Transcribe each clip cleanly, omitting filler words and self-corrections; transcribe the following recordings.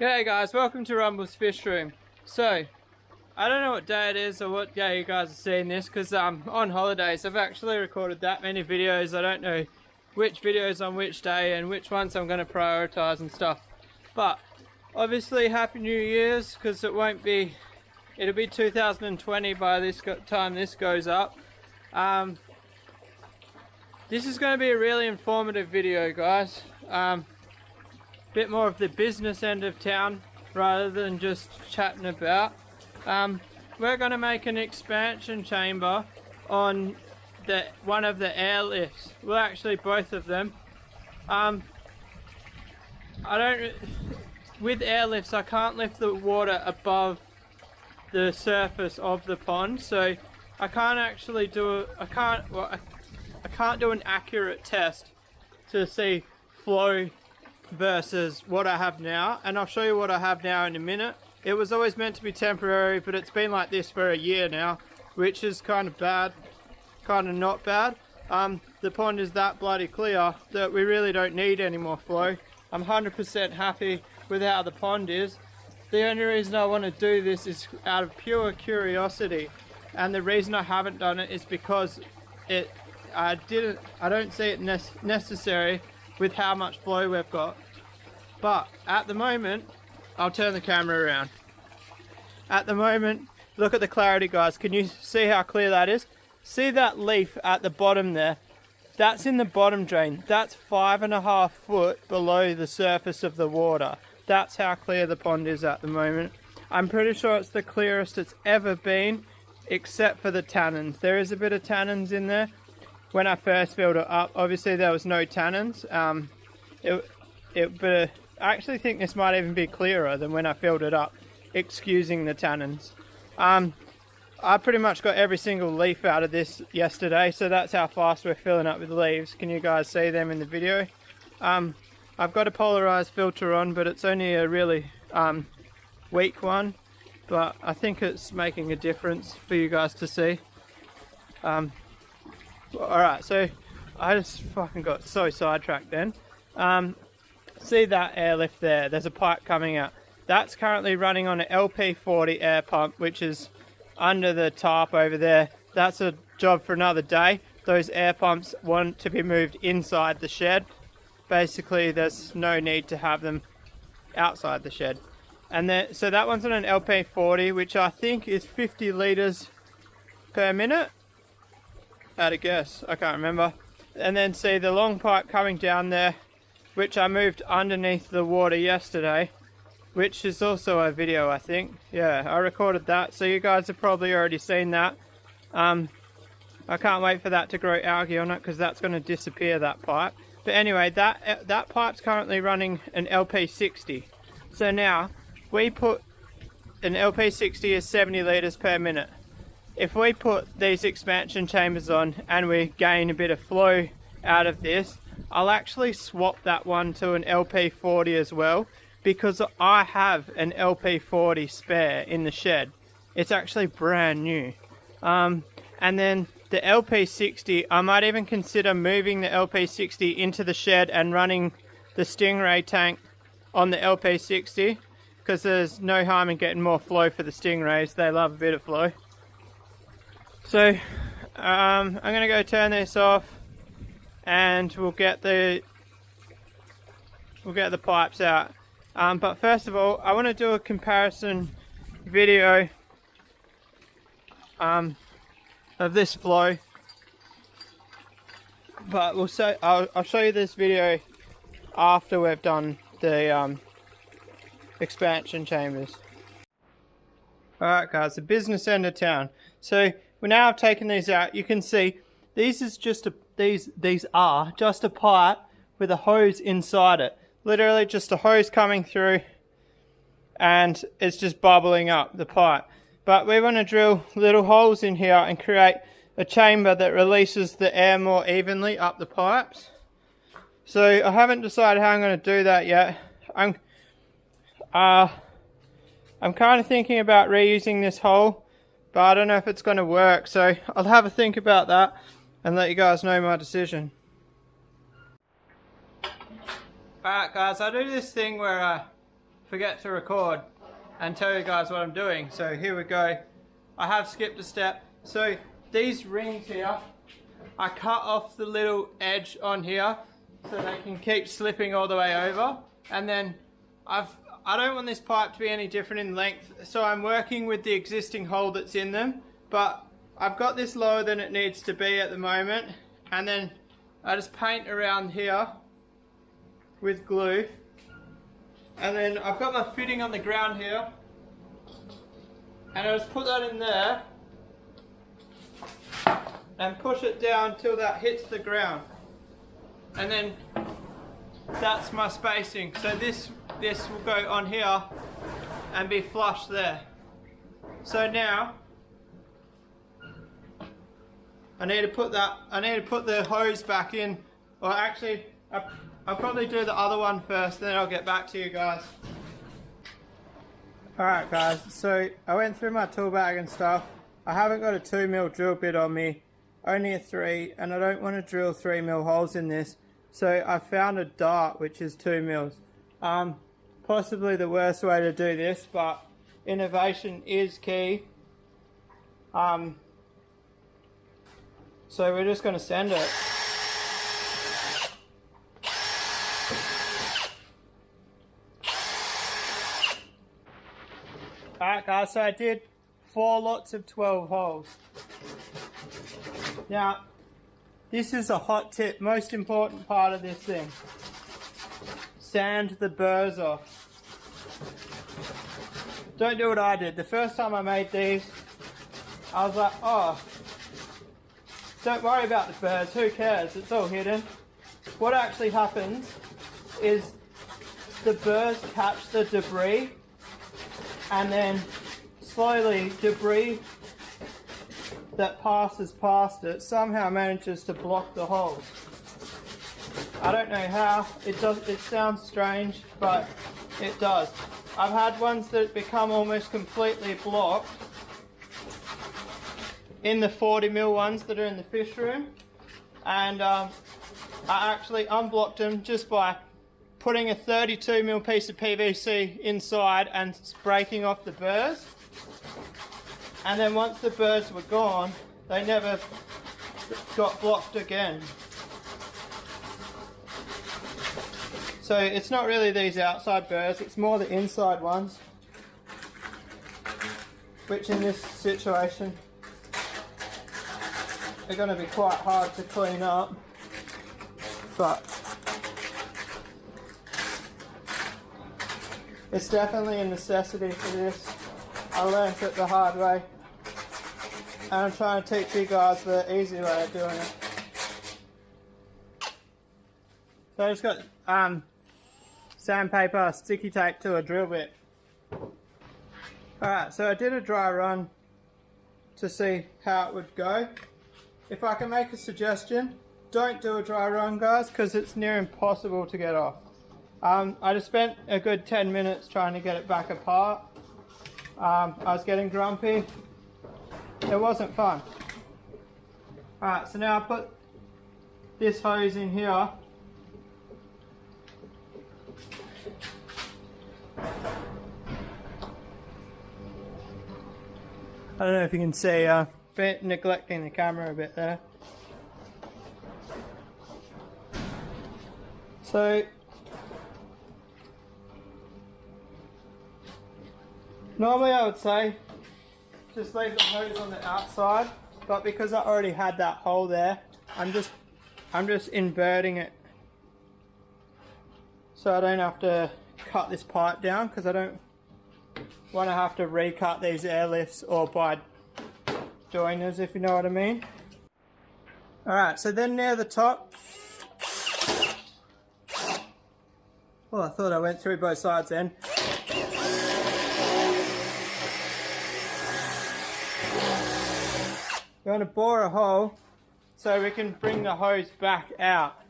G'day guys, welcome to Rumble's Fish Room. So, I don't know what day it is or what day you guys are seeing this because I'm on holidays. I've actually recorded that many videos. I don't know which videos on which day and which ones I'm going to prioritize and stuff. But, obviously Happy New Year's because it'll be 2020 by this time this goes up. This is going to be a really informative video, guys. Bit more of the business end of town rather than just chatting about. We're going to make an expansion chamber on one of the airlifts. Well, actually both of them. With airlifts I can't lift the water above the surface of the pond, so I can't actually do I can't do an accurate test to see flow versus what I have now, and I'll show you what I have now in a minute. It was always meant to be temporary, but it's been like this for a year now, which is kind of bad, kind of not bad. The pond is that bloody clear that we really don't need any more flow. I'm 100% happy with how the pond is. The only reason I want to do this is out of pure curiosity, and the reason I haven't done it is because I don't see it necessary with how much flow we've got. But at the moment, I'll turn the camera around. At the moment, look at the clarity, guys. Can you see how clear that is? See that leaf at the bottom there? That's in the bottom drain. That's 5.5 foot below the surface of the water. That's how clear the pond is at the moment. I'm pretty sure it's the clearest it's ever been, except for the tannins. There is a bit of tannins in there. When I first filled it up, obviously there was no tannins. But I actually think this might even be clearer than when I filled it up, excusing the tannins. I pretty much got every single leaf out of this yesterday, so that's how fast we're filling up with leaves. Can you guys see them in the video? I've got a polarized filter on, but it's only a really weak one, but I think it's making a difference for you guys to see. Alright, so I just fucking got so sidetracked then. See that airlift there? There's a pipe coming out. That's currently running on an LP40 air pump, which is under the tarp over there. That's a job for another day. Those air pumps want to be moved inside the shed. Basically, there's no need to have them outside the shed. And then, so that one's on an LP40, which I think is 50 litres per minute. At a guess, I can't remember. And then see the long pipe coming down there, which I moved underneath the water yesterday, which is also a video, I think. Yeah, I recorded that, so you guys have probably already seen that. I can't wait for that to grow algae on it because that's going to disappear, that pipe. But anyway, that pipe's currently running an LP60. So now we put an LP60 is 70 litres per minute. If we put these expansion chambers on and we gain a bit of flow out of this, I'll actually swap that one to an LP40 as well, because I have an LP40 spare in the shed. It's actually brand new. And then the LP60, I might even consider moving the LP60 into the shed and running the Stingray tank on the LP60, because there's no harm in getting more flow for the stingrays. They love a bit of flow. So I'm going to go turn this off, and we'll get the pipes out. But first of all, I want to do a comparison video of this flow. But I'll show you this video after we've done the expansion chambers. Alright guys, the business end of town. So now I've taken these out. You can see these are just a pipe with a hose inside it. Literally just a hose coming through, and it's just bubbling up the pipe. But we want to drill little holes in here and create a chamber that releases the air more evenly up the pipes. So I haven't decided how I'm going to do that yet. I'm kind of thinking about reusing this hole, but I don't know if it's going to work, so I'll have a think about that and let you guys know my decision. Alright guys, I do this thing where I forget to record and tell you guys what I'm doing. So here we go. I have skipped a step. So these rings here, I cut off the little edge on here so they can keep slipping all the way over. And then I don't want this pipe to be any different in length, so I'm working with the existing hole that's in them, but I've got this lower than it needs to be at the moment, and then I just paint around here with glue, and then I've got my fitting on the ground here, and I just put that in there and push it down till that hits the ground, and then that's my spacing. So this will go on here and be flush there. So now I need to put the hose back in, or actually I'll probably do the other one first, then I'll get back to you guys. Alright guys, so I went through my tool bag and stuff. I haven't got a 2mm drill bit on me, only a 3, and I don't want to drill 3mm holes in this. So I found a dart which is 2mm. Possibly the worst way to do this, but innovation is key. So we're just going to send it. Alright guys, so I did 4 lots of 12 holes. Now, this is a hot tip, most important part of this thing. Sand the burrs off. Don't do what I did. The first time I made these, I was like, oh, don't worry about the burrs, who cares, it's all hidden. What actually happens is the burrs catch the debris, and then slowly debris that passes past it somehow manages to block the holes. I don't know how, it sounds strange, but it does. I've had ones that become almost completely blocked in the 40mm ones that are in the fish room, and I actually unblocked them just by putting a 32mm piece of PVC inside and breaking off the burrs. And then once the burrs were gone, they never got blocked again. So it's not really these outside burrs, it's more the inside ones, which in this situation are going to be quite hard to clean up, but it's definitely a necessity for this. I learned it the hard way, and I'm trying to teach you guys the easy way of doing it. So I just got sandpaper, sticky tape to a drill bit. Alright, so I did a dry run to see how it would go. If I can make a suggestion, don't do a dry run guys, because it's near impossible to get off. I just spent a good 10 minutes trying to get it back apart. I was getting grumpy. It wasn't fun. Alright, so now I put this hose in here. I don't know if you can see, been neglecting the camera a bit there. So normally I would say just leave the hose on the outside, but because I already had that hole there, I'm just inverting it so I don't have to cut this pipe down, because I don't want to have to recut these airlifts or buy joiners, if you know what I mean. Alright, so then near the top, well, I thought I went through both sides then. You want to bore a hole so we can bring the hose back out.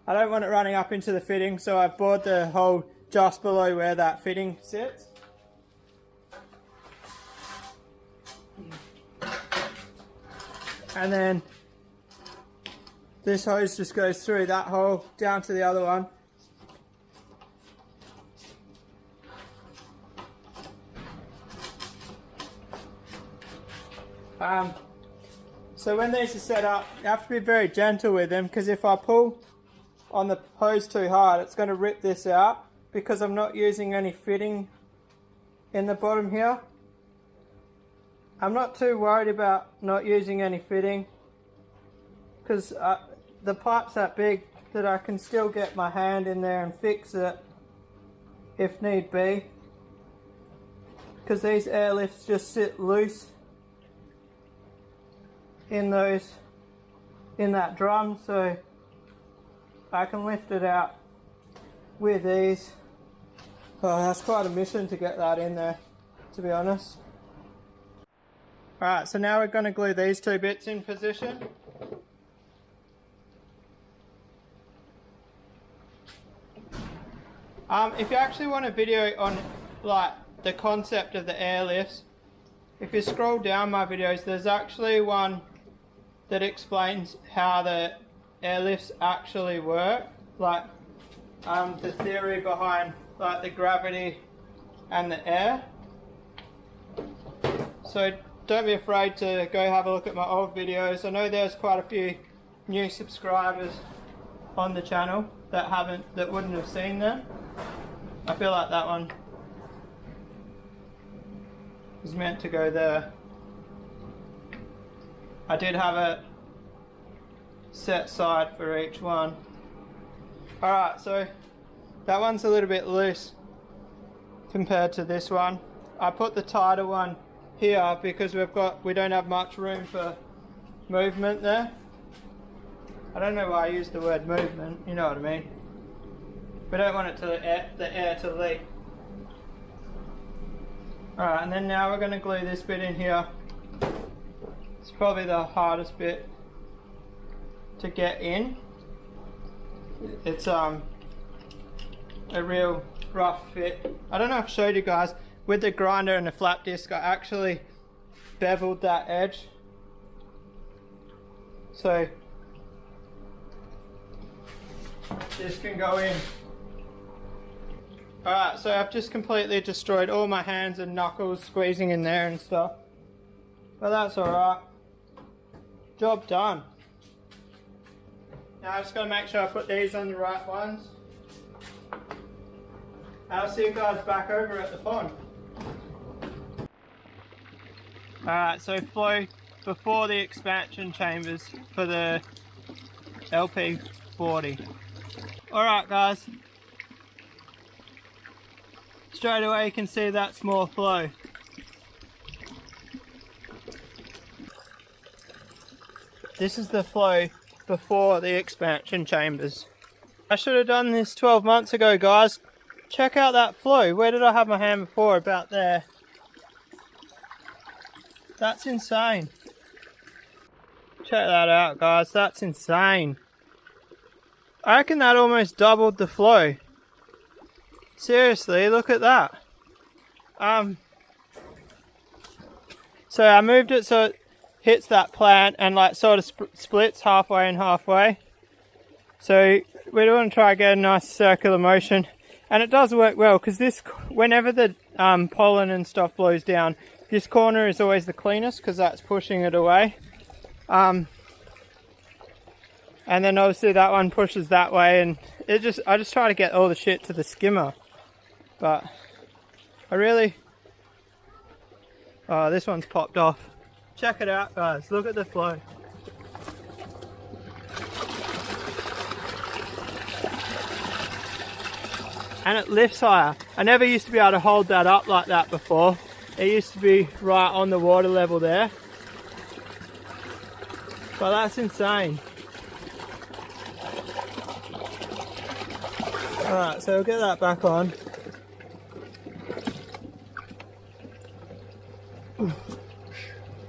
I don't want it running up into the fitting, so I've bored the hole just below where that fitting sits. And then this hose just goes through that hole down to the other one. So when these are set up, you have to be very gentle with them, because if I pull on the hose too hard, it's going to rip this out, because I'm not using any fitting in the bottom here. I'm not too worried about not using any fitting, because the pipe's that big that I can still get my hand in there and fix it if need be, because these airlifts just sit loose in that drum, so I can lift it out with ease. Oh, that's quite a mission to get that in there, to be honest. Alright, so now we're going to glue these two bits in position. If you actually want a video on like the concept of the airlifts, if you scroll down my videos, there's actually one that explains how the airlifts actually work, like the theory behind like the gravity and the air. So don't be afraid to go have a look at my old videos. I know there's quite a few new subscribers on the channel that wouldn't have seen them. I feel like that one is meant to go there. I did have a set side for each one. Alright, so that one's a little bit loose compared to this one. I put the tighter one here because we don't have much room for movement there. I don't know why I use the word movement, you know what I mean. We don't want the air to leak. Alright, and then now we're going to glue this bit in here. It's probably the hardest bit to get in. It's a real rough fit. I don't know if I showed you guys, with the grinder and the flap disc I actually beveled that edge. So this can go in. Alright, so I've just completely destroyed all my hands and knuckles squeezing in there and stuff. But that's alright. Job done. Now I just got to make sure I put these on the right ones. I'll see you guys back over at the pond. Alright, so flow before the expansion chambers for the LP40. Alright guys. Straight away you can see that's more flow. This is the flow before the expansion chambers. I should have done this 12 months ago, guys. Check out that flow. Where did I have my hand before? About there. That's insane. Check that out, guys. That's insane. I reckon that almost doubled the flow. Seriously, look at that. So I moved it so it hits that plant and like sort of splits halfway and halfway. So we want to try and get a nice circular motion, and it does work well because this, whenever the pollen and stuff blows down, this corner is always the cleanest because that's pushing it away. And then obviously that one pushes that way, and I just try to get all the shit to the skimmer. But oh, this one's popped off. Check it out, guys. Look at the flow. And it lifts higher. I never used to be able to hold that up like that before. It used to be right on the water level there. But that's insane. Alright, so we'll get that back on.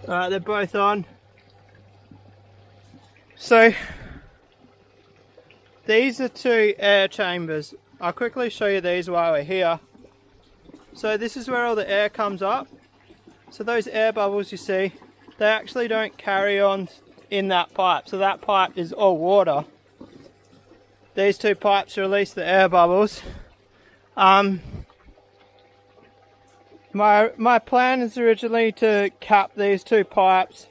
Alright, they're both on. So, these are two air chambers. I'll quickly show you these while we're here. So this is where all the air comes up. So those air bubbles you see, they actually don't carry on in that pipe. So that pipe is all water. These two pipes release the air bubbles. My plan is originally to cap these two pipes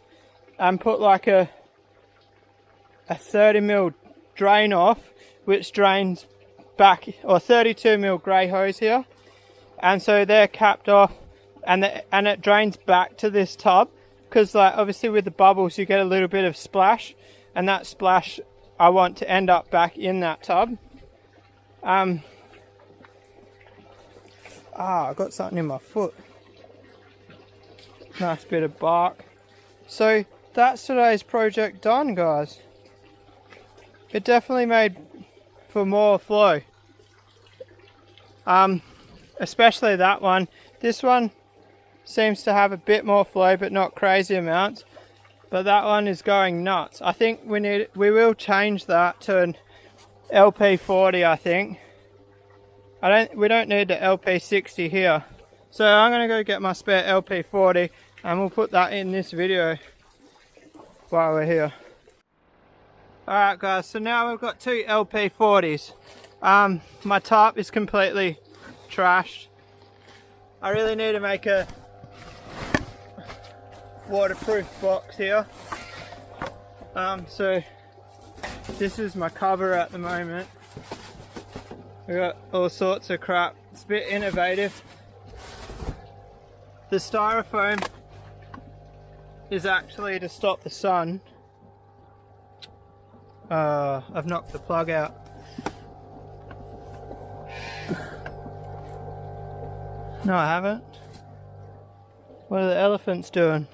and put like a 30mm drain off, which drains back, or 32mm grey hose here, and so they're capped off, and it drains back to this tub, because like obviously with the bubbles you get a little bit of splash, and that splash I want to end up back in that tub. I got something in my foot. Nice bit of bark. So that's today's project done, guys. It definitely made for more flow. Especially that one. This one seems to have a bit more flow, but not crazy amounts. But that one is going nuts. I think we will change that to an LP40, I think. We don't need the LP60 here. So I'm gonna go get my spare LP40 and we'll put that in this video while we're here. Alright guys, so now we've got two LP40s. My tarp is completely trashed. I really need to make a waterproof box here. So this is my cover at the moment. We've got all sorts of crap. It's a bit innovative. The styrofoam is actually to stop the sun. I've knocked the plug out. No, I haven't. What are the elephants doing?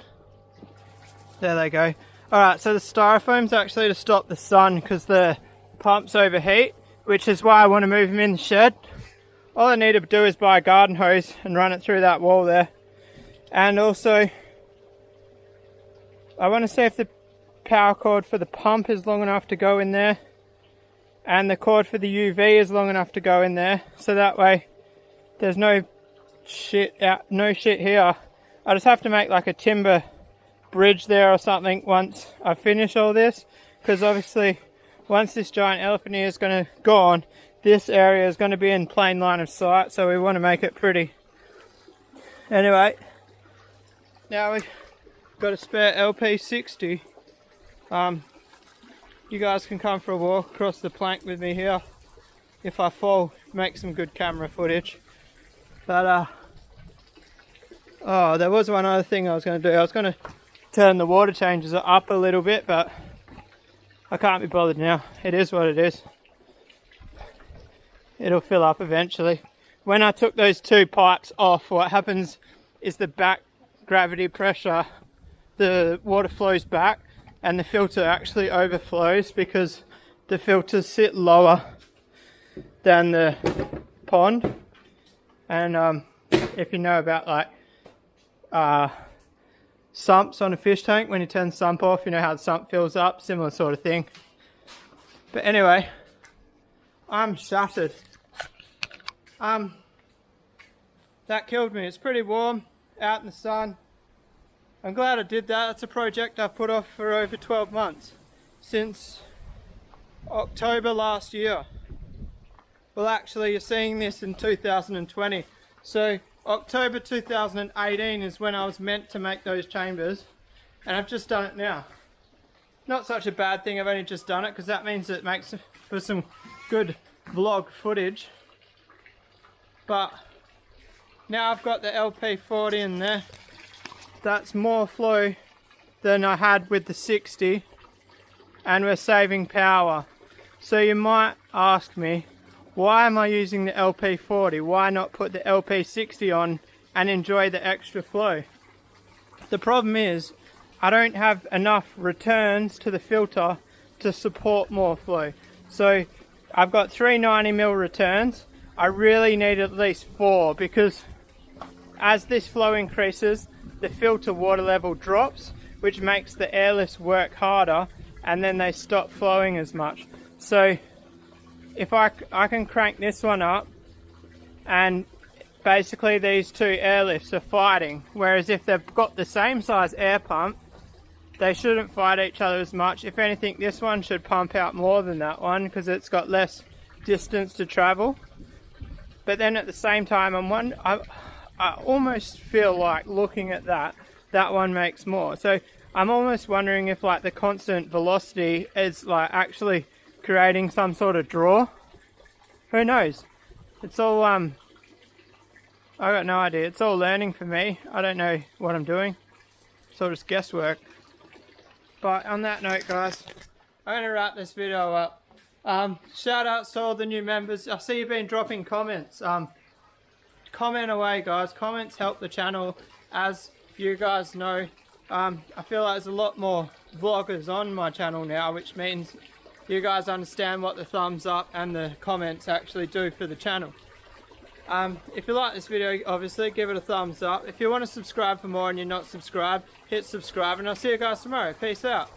There they go. Alright, so the styrofoam's actually to stop the sun because the pumps overheat, which is why I want to move them in the shed. All I need to do is buy a garden hose and run it through that wall there. And also, I want to see if the power cord for the pump is long enough to go in there, and the cord for the UV is long enough to go in there, so that way there's no shit here. I just have to make like a timber bridge there or something once I finish all this, because obviously once this giant elephant ear is going to gone, this area is going to be in plain line of sight, so we want to make it pretty. Anyway, now we've got a spare LP60. You guys can come for a walk across the plank with me here. If I fall, make some good camera footage. But oh, there was one other thing I was going to do. I was going to turn the water changes up a little bit, but I can't be bothered now. It is what it is. It'll fill up eventually. When I took those two pipes off, what happens is the back gravity pressure, the water flows back and the filter actually overflows because the filters sit lower than the pond. And if you know about like sumps on a fish tank, when you turn the sump off, you know how the sump fills up, similar sort of thing. But anyway, I'm shattered. That killed me. It's pretty warm out in the sun. I'm glad I did that. That's a project I've put off for over 12 months, since October last year. Well, actually you're seeing this in 2020, so October 2018 is when I was meant to make those chambers, and I've just done it now. Not such a bad thing, I've only just done it, because that means it makes for some good vlog footage. But now I've got the LP40 in there. That's more flow than I had with the 60, and we're saving power. So you might ask me, why am I using the LP40? Why not put the LP60 on and enjoy the extra flow? The problem is, I don't have enough returns to the filter to support more flow. So I've got 3 90mm returns. I really need at least 4, because as this flow increases, the filter water level drops, which makes the airlifts work harder, and then they stop flowing as much. So if I can crank this one up, and basically these two airlifts are fighting, whereas if they've got the same size air pump, they shouldn't fight each other as much. If anything, this one should pump out more than that one because it's got less distance to travel. But then at the same time, I almost feel like looking at that one makes more. So I'm almost wondering if like the constant velocity is like actually creating some sort of draw. Who knows? It's all I got no idea. It's all learning for me. I don't know what I'm doing. It's all just guesswork. But on that note, guys, I'm gonna wrap this video up. Shout outs to all the new members. I see you've been dropping comments. Comment away, guys. Comments help the channel, as you guys know. I feel like there's a lot more vloggers on my channel now, which means you guys understand what the thumbs up and the comments actually do for the channel. If you like this video, obviously give it a thumbs up. If you want to subscribe for more and you're not subscribed, hit subscribe, and I'll see you guys tomorrow. Peace out.